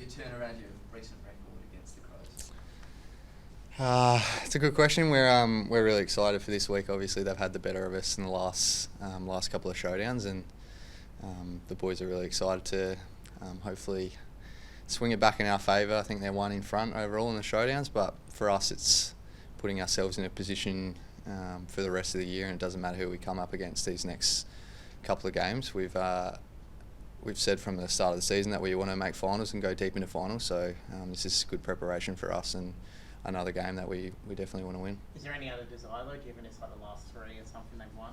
you turn around your recent record against the Crows? It's a good question. We're really excited for this week. Obviously, they've had the better of us in the last couple of showdowns, and the boys are really excited to hopefully swing it back in our favour. I think they're one in front overall in the showdowns, but for us, it's putting ourselves in a position for the rest of the year, and it doesn't matter who we come up against these next couple of games. We've said from the start of the season that we want to make finals and go deep into finals, so this is good preparation for us and another game that we definitely want to win. Is there any other desire, though, given it's like the last three or something they've won,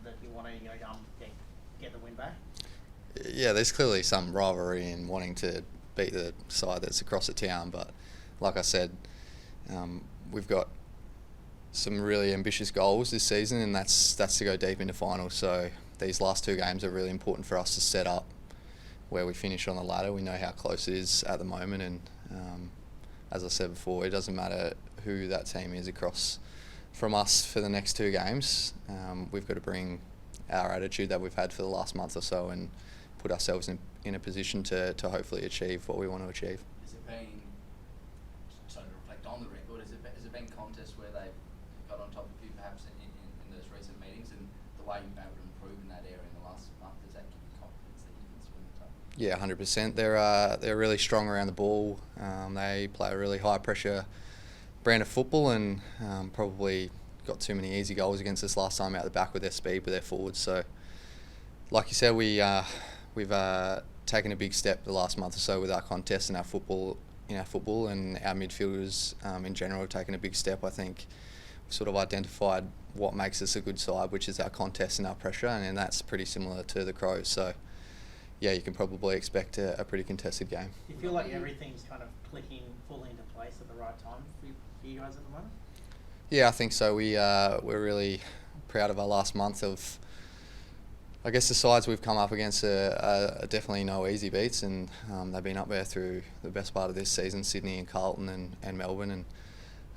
that you want to get the win back? Yeah, there's clearly some rivalry in wanting to beat the side that's across the town, but like I said, we've got some really ambitious goals this season, and that's to go deep into finals. So these last two games are really important for us to set up where we finish on the ladder. We know how close it is at the moment, and as I said before, it doesn't matter who that team is across from us for the next two games. We've got to bring our attitude that we've had for the last month or so and put ourselves in a position to hopefully achieve what we want to achieve. Has it been, to reflect on the record, has it been contests where they've got on top of you perhaps in those recent meetings, and the way you've been able to improve in that area in the last month, does that give you confidence that you can swing the top? Yeah, 100%. They're really strong around the ball. They play a really high pressure brand of football, and probably got too many easy goals against us last time out the back with their speed, with their forwards. So, like you said, we've taken a big step the last month or so with our contest and our football, and our midfielders in general have taken a big step. I think we've sort of identified what makes us a good side, which is our contest and our pressure, and that's pretty similar to the Crows. So, yeah, you can probably expect a pretty contested game. Do you feel like everything's kind of clicking fully into place at the right time for you guys at the moment? Yeah, I think so. We're really proud of our last month of. I guess the sides we've come up against are definitely no easy beats, and they've been up there through the best part of this season, Sydney and Carlton and Melbourne,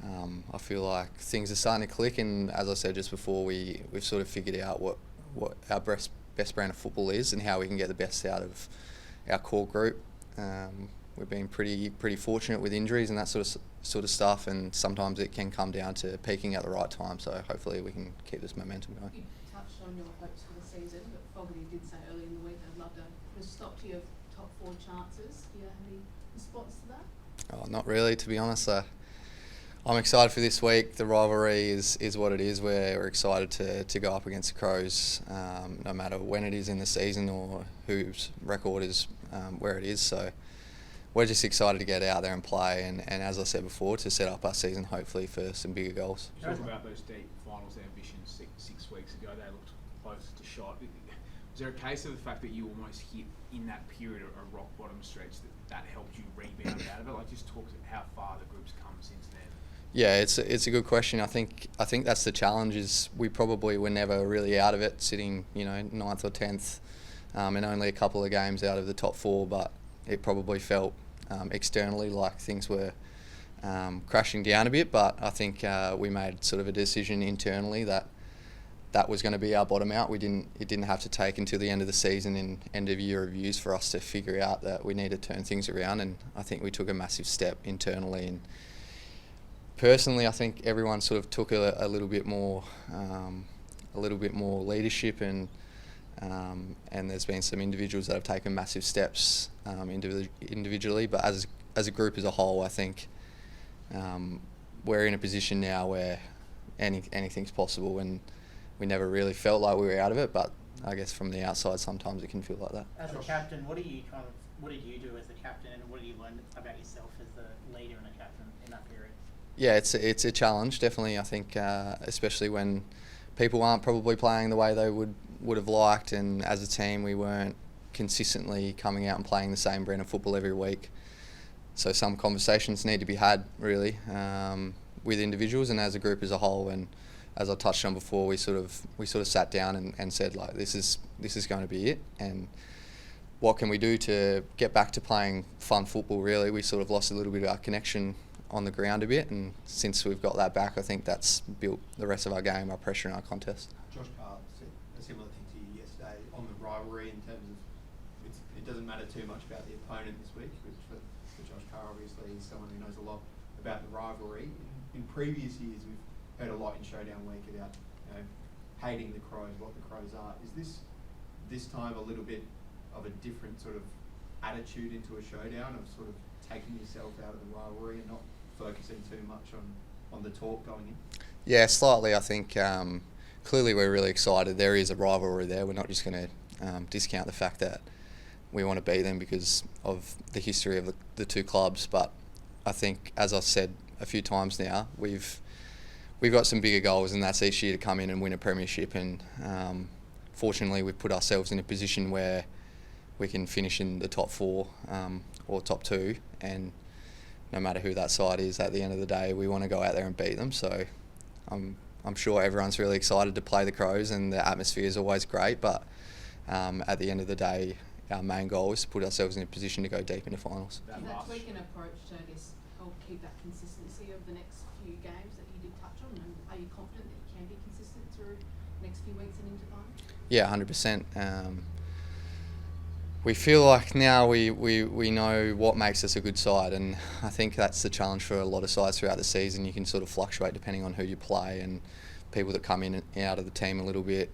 and I feel like things are starting to click, and as I said just before, we've sort of figured out what our best brand of football is and how we can get the best out of our core group. We've been pretty fortunate with injuries and that sort of stuff, and sometimes it can come down to peaking at the right time, so hopefully we can keep this momentum going. You touched on your hopes for the season, but Fogarty did say earlier in the week they'd love to put a stop to your top four chances. Do you have any response to that? Oh, not really, to be honest. I'm excited for this week. The rivalry is what it is. We're excited to go up against the Crows, no matter when it is in the season or whose record is where it is. So we're just excited to get out there and play, and as I said before, to set up our season hopefully for some bigger goals. You talk about those deep finals ambitions six weeks ago. They looked close to shot. Was there a case of the fact that you almost hit in that period a rock bottom stretch that helped you rebound out of it? Like, just talk to how far the group's come since then. Yeah, it's a good question. I think that's the challenge. Is we probably were never really out of it, sitting 9th or 10th, and only a couple of games out of the top four. But it probably felt externally like things were crashing down a bit. But I think we made sort of a decision internally that was going to be our bottom out. It didn't have to take until the end of the season and end of year reviews for us to figure out that we need to turn things around. And I think we took a massive step internally. And personally, I think everyone sort of took a little bit more leadership, and there's been some individuals that have taken massive steps individually. But as a group as a whole, I think we're in a position now where anything's possible, and we never really felt like we were out of it. But I guess from the outside, sometimes it can feel like that. As a captain, what did you do as the captain, and what did you learn about yourself as the leader and a captain in that period? Yeah, it's a challenge, definitely. I think especially when people aren't probably playing the way they would have liked, and as a team we weren't consistently coming out and playing the same brand of football every week. So some conversations need to be had, really, with individuals and as a group as a whole. And as I touched on before, we sort of sat down and said, like, this is going to be it, and what can we do to get back to playing fun football? Really, we sort of lost a little bit of our connection on the ground a bit, and since we've got that back, I think that's built the rest of our game, our pressure and our contest. Josh Carr said a similar thing to you yesterday on the rivalry, in terms of it doesn't matter too much about the opponent this week, which obviously is someone who knows a lot about the rivalry. In previous years, we've heard a lot in Showdown Week about, you know, hating the Crows, what the Crows are. Is this time a little bit of a different sort of attitude into a showdown, of sort of taking yourself out of the rivalry and not focusing too much on the talk going in? Yeah, slightly. I think clearly we're really excited. There is a rivalry there. We're not just going to discount the fact that we want to beat them because of the history of the two clubs. But I think, as I've said a few times now, we've got some bigger goals, and that's each year to come in and win a premiership. And fortunately, we've put ourselves in a position where we can finish in the top 4 or top 2, and no matter who that side is, at the end of the day, we want to go out there and beat them. So I'm sure everyone's really excited to play the Crows, and the atmosphere is always great. But at the end of the day, our main goal is to put ourselves in a position to go deep into finals. Is that tweak an approach to, I guess, help keep that consistency of the next few games that you did touch on? And are you confident that you can be consistent through the next few weeks and into finals? Yeah, 100%. We feel like now we know what makes us a good side, and I think that's the challenge for a lot of sides throughout the season. You can sort of fluctuate depending on who you play and people that come in and out of the team a little bit.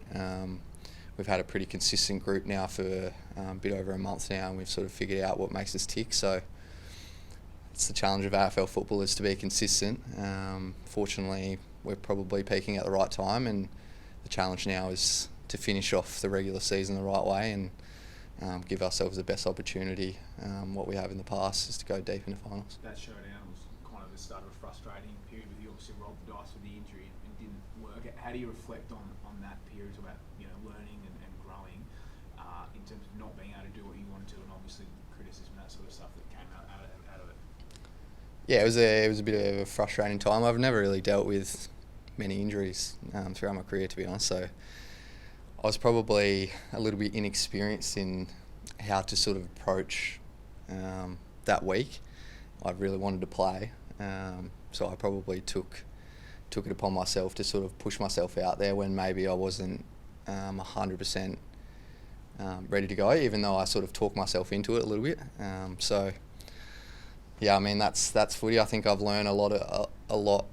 We've had a pretty consistent group now for a bit over a month now, and we've sort of figured out what makes us tick. So it's the challenge of AFL football, is to be consistent. Fortunately, we're probably peaking at the right time, and the challenge now is to finish off the regular season the right way and give ourselves the best opportunity. What we have in the past is to go deep into finals. That showdown was kind of the start of a frustrating period with you. Obviously rolled the dice with the injury and didn't work. How do you reflect on that period about, you know, learning and growing in terms of not being able to do what you wanted to, and obviously criticism, that sort of stuff that came out of it? Yeah, it was a bit of a frustrating time. I've never really dealt with many injuries throughout my career, to be honest. So I was probably a little bit inexperienced in how to sort of approach that week. I really wanted to play, so I probably took it upon myself to sort of push myself out there when maybe I wasn't 100% ready to go, even though I sort of talked myself into it a little bit. So yeah, I mean, that's footy. I think I've learned a lot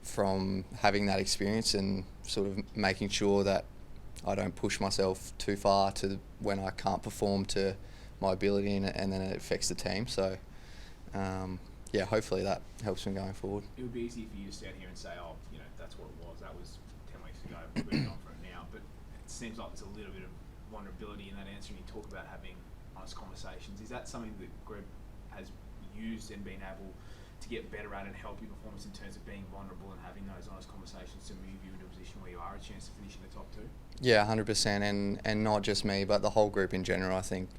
from having that experience and sort of making sure that I don't push myself too far to when I can't perform to my ability, and then it affects the team. So yeah, hopefully that helps me going forward. It would be easy for you to stand here and say, oh, you know, that's what it was. That was 10 weeks ago. We're moving on from it now. But it seems like there's a little bit of vulnerability in that answer, and you talk about having honest conversations. Is that something that Greg has used and been able to get better at and help your performance in terms of being vulnerable and having those honest conversations to move you into a position where you are a chance to finish in the top 2? Yeah, 100%, and not just me, but the whole group in general. I think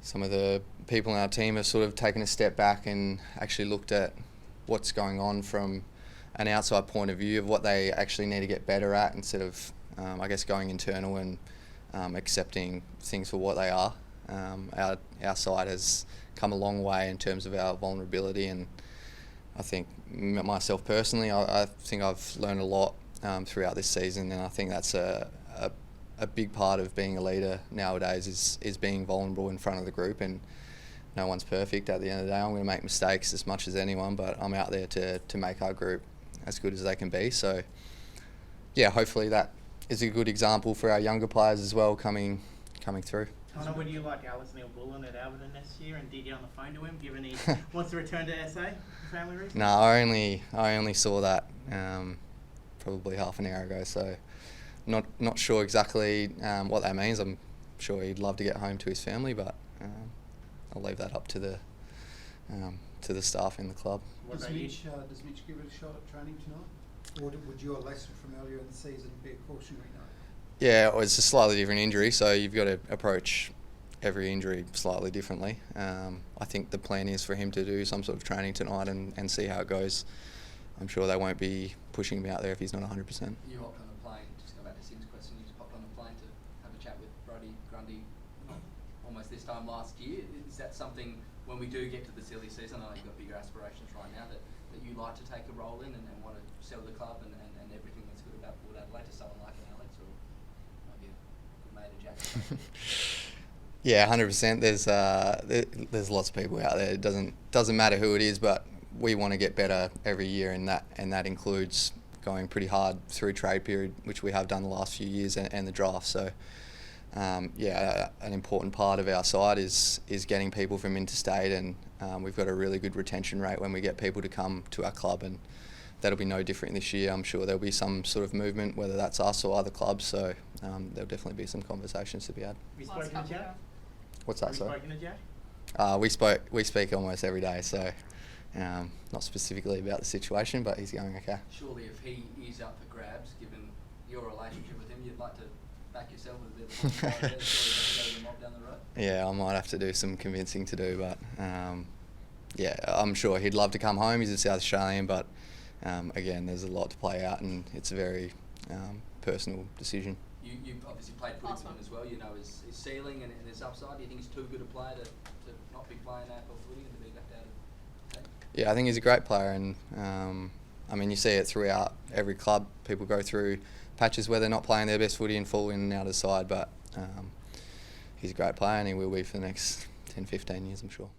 some of the people in our team have sort of taken a step back and actually looked at what's going on from an outside point of view of what they actually need to get better at, instead of, I guess, going internal and accepting things for what they are. Our side has come a long way in terms of our vulnerability, and I think myself personally, I think I've learned a lot throughout this season, and I think that's a big part of being a leader nowadays is being vulnerable in front of the group. And no one's perfect. At the end of the day, I'm going to make mistakes as much as anyone, but I'm out there to make our group as good as they can be. So yeah, hopefully that is a good example for our younger players as well coming through. Connor, would you like Alex Neil-Bullen at Alberton this year, and did you get on the phone to him, given he wants to return to SA for family reasons? No, I only saw that probably half an hour ago, so not sure exactly what that means. I'm sure he'd love to get home to his family, but I'll leave that up to the staff in the club. Does Mitch give it a shot at training tonight, or would your lesson from earlier in the season be a cautionary note? Yeah, well, it's a slightly different injury, so you've got to approach every injury slightly differently. I think the plan is for him to do some sort of training tonight and see how it goes. I'm sure they won't be pushing him out there if he's not 100%. You hopped on a plane, just go back to Sim's question, you just hopped on a plane to have a chat with Brody Grundy almost this time last year. Is that something, when we do get to the silly season, I know you've got bigger aspirations right now, that you like to take a role in and want to sell the club and everything that's good about Port Adelaide to someone like an Alex, or maybe a good mate of Jack? Yeah, 100%. There's lots of people out there. It doesn't matter who it is, but we want to get better every year, and that includes going pretty hard through trade period, which we have done the last few years, and the draft. So, an important part of our side is getting people from interstate, and we've got a really good retention rate when we get people to come to our club, and that'll be no different this year. I'm sure there'll be some sort of movement, whether that's us or other clubs. So there'll definitely be some conversations to be had. Have you Last spoken to couple Jay? of- What's that, Have you sorry? spoken to Jay? We speak almost every day, so not specifically about the situation, but he's going okay. Surely if he is up for grabs, given your relationship with him, you'd like to back yourself with a bit of a there, so you don't go to the mob down the road? Yeah, I might have to do some convincing to do, but yeah, I'm sure he'd love to come home. He's a South Australian, but again, there's a lot to play out, and it's a very personal decision. You've obviously played footy Last with him one. as well. You know his ceiling and his upside. Do you think he's too good a player to not be playing AFL footy and to be left out of the team? Yeah, I think he's a great player, and I mean, you see it throughout every club. People go through patches where they're not playing their best footy and fall in and out of the side, but he's a great player, and he will be for the next 10, 15 years, I'm sure.